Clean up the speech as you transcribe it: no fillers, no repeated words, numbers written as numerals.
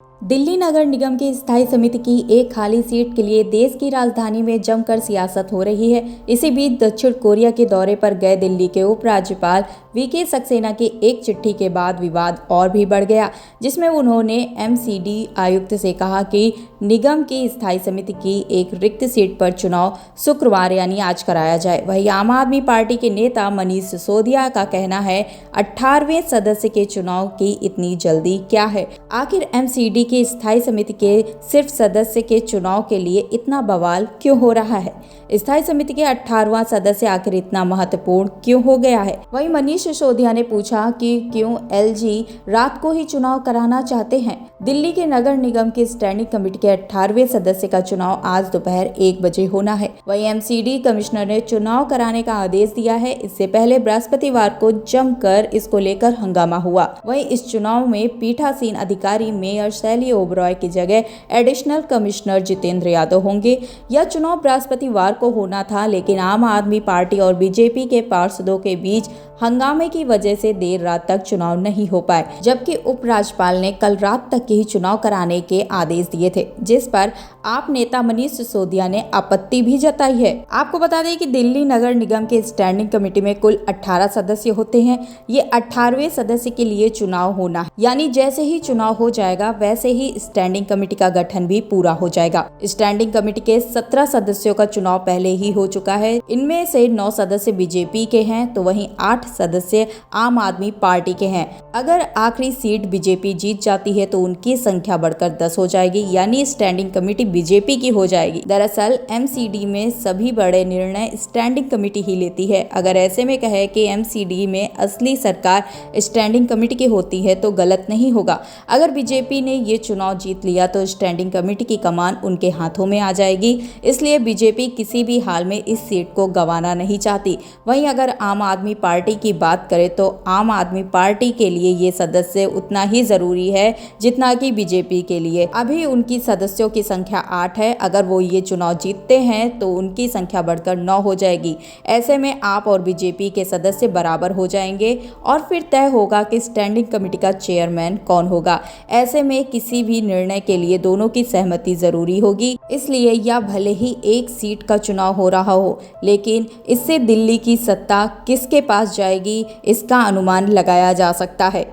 दिल्ली नगर निगम की स्थायी समिति की एक खाली सीट के लिए देश की राजधानी में जमकर सियासत हो रही है। इसी बीच दक्षिण कोरिया के दौरे पर गए दिल्ली के उपराज्यपाल वीके सक्सेना की एक चिट्ठी के बाद विवाद और भी बढ़ गया, जिसमें उन्होंने एमसीडी आयुक्त से कहा कि निगम की स्थायी समिति की एक रिक्त सीट पर चुनाव शुक्रवार यानी आज कराया जाए। वहीं आम आदमी पार्टी के नेता मनीष सिसोदिया का कहना है 18वें सदस्य के चुनाव की इतनी जल्दी क्या है। आखिर एमसीडी की स्थायी समिति के सिर्फ सदस्य के चुनाव के लिए इतना बवाल क्यों हो रहा है? स्थायी समिति के 18वां सदस्य आखिर इतना महत्वपूर्ण क्यों हो गया है? वहीं मनीष सिसोदिया ने पूछा कि क्यों एलजी रात को ही चुनाव कराना चाहते हैं। दिल्ली के नगर निगम की स्टैंडिंग कमेटी के 18वें सदस्य का चुनाव आज दोपहर 1 बजे होना है। वहीं एमसीडी कमिश्नर ने चुनाव कराने का आदेश दिया है। इससे पहले बृहस्पतिवार को जमकर इसको लेकर हंगामा हुआ। वहीं इस चुनाव में पीठासीन अधिकारी मेयर शैली ओबरॉय की जगह एडिशनल कमिश्नर जितेंद्र यादव होंगे। यह चुनाव बृहस्पतिवार को होना था, लेकिन आम आदमी पार्टी और बीजेपी के पार्षदों के बीच हंगामे की वजह से देर रात तक चुनाव नहीं हो पाए, जबकि उपराज्यपाल ने कल रात तक ही चुनाव कराने के आदेश दिए थे, जिस पर आप नेता मनीष सिसोदिया ने आपत्ति भी जताई है। आपको बता दें कि दिल्ली नगर निगम के स्टैंडिंग कमेटी में कुल 18 सदस्य होते हैं। ये 18वें सदस्य के लिए चुनाव होना है, यानी जैसे ही चुनाव हो जाएगा वैसे ही स्टैंडिंग कमेटी का गठन भी पूरा हो जाएगा। स्टैंडिंग कमेटी के 17 सदस्यों का चुनाव पहले ही हो चुका है। इनमें से 9 सदस्य बीजेपी के हैं, तो वहीं 8 सदस्य आम आदमी पार्टी के हैं। अगर आखिरी सीट बीजेपी जीत जाती है तो उनकी संख्या बढ़कर 10 हो जाएगी, यानी स्टैंडिंग कमेटी बीजेपी की हो जाएगी। दरअसल एमसीडी में सभी बड़े निर्णय स्टैंडिंग कमेटी ही लेती है। अगर ऐसे में कहे कि एमसीडी में असली सरकार स्टैंडिंग कमेटी की होती है तो गलत नहीं होगा। अगर बीजेपी ने ये चुनाव जीत लिया तो स्टैंडिंग कमेटी की कमान उनके हाथों में आ जाएगी, इसलिए बीजेपी किसी भी हाल में इस सीट को गंवाना नहीं चाहती। वहीं अगर आम आदमी पार्टी की बात करें तो आम आदमी पार्टी के लिए ये सदस्य उतना ही जरूरी है जितना कि बीजेपी के लिए। अभी उनकी सदस्यों की संख्या 8 है। अगर वो ये चुनाव जीतते हैं तो उनकी संख्या बढ़कर 9 हो जाएगी। ऐसे में आप और बीजेपी के सदस्य बराबर हो जाएंगे और फिर तय होगा कि स्टैंडिंग कमेटी का चेयरमैन कौन होगा। ऐसे में किसी भी निर्णय के लिए दोनों की सहमति जरूरी होगी। इसलिए या भले ही एक सीट का चुनाव हो रहा हो, लेकिन इससे दिल्ली की सत्ता किसके पास जाएगी इसका अनुमान लगाया जा सकता है।